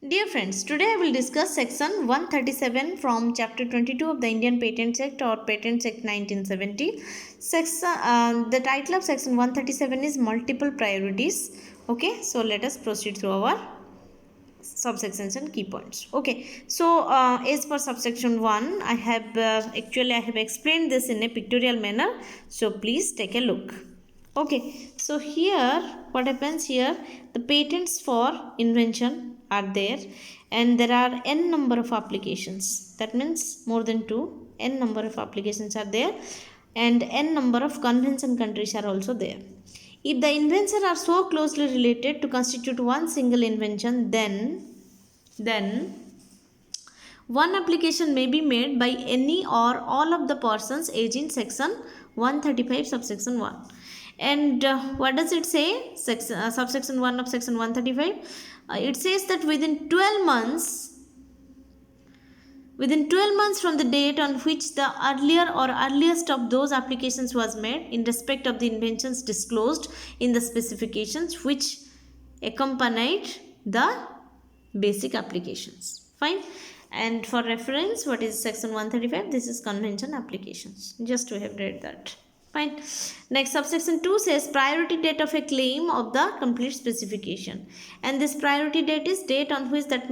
Dear friends, today I will discuss section 137 from chapter 22 of the Indian Patents Act or Patents Act 1970. The title of section 137 is multiple priorities. Okay, so let us proceed through our subsections and key points. Okay, so as for subsection 1, I have explained this in a pictorial manner, so please take a look. Okay, so here what happens here, the patents for invention are there and there are n number of applications, that means more than 2, n number of applications are there and n number of convention countries are also there. If the inventions are so closely related to constitute one single invention, then one application may be made by any or all of the persons aged in section 135 subsection 1. And what does it say? Subsection 1 of section 135. It says that within 12 months from the date on which the earlier or earliest of those applications was made in respect of the inventions disclosed in the specifications which accompanied the basic applications. Fine. And for reference, what is section 135? This is convention applications. Just we have read that. Fine. Next, subsection 2 says priority date of a claim of the complete specification. And this priority date is date on which that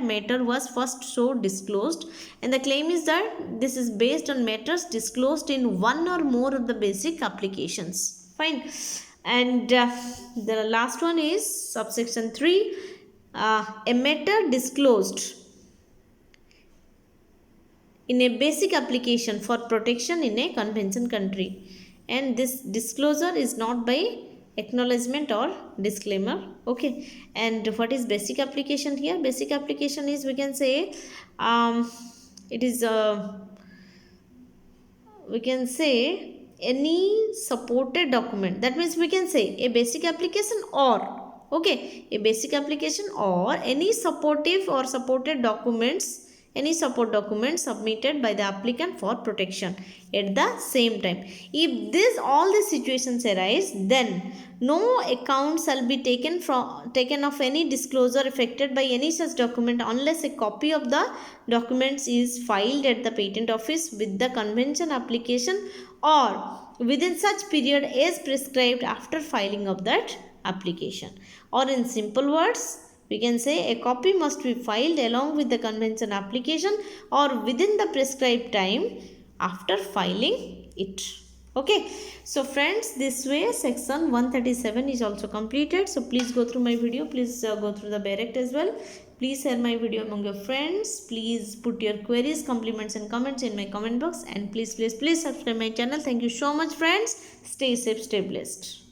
matter was first so disclosed, and the claim is that this is based on matters disclosed in one or more of the basic applications. Fine. And the last one is subsection 3, a matter disclosed in a basic application for protection in a convention country, and this disclosure is not by acknowledgement or disclaimer. Okay, and what is basic application here? Basic application is, we can say, it is we can say any supported document. That means we can say a basic application or, okay, a basic application or any supportive or supported documents, any support documents submitted by the applicant for protection at the same time. If all these situations arise, then no account shall be taken of any disclosure effected by any such document unless a copy of the documents is filed at the patent office with the convention application or within such period as prescribed after filing of that application. Or in simple words, we can say a copy must be filed along with the convention application or within the prescribed time after filing it. Okay, so friends, this way section 137 is also completed. So please go through my video. Please go through the Barrett as well. Please share my video among your friends. Please put your queries, compliments and comments in my comment box. And please subscribe my channel. Thank you so much, friends. Stay safe, stay blessed.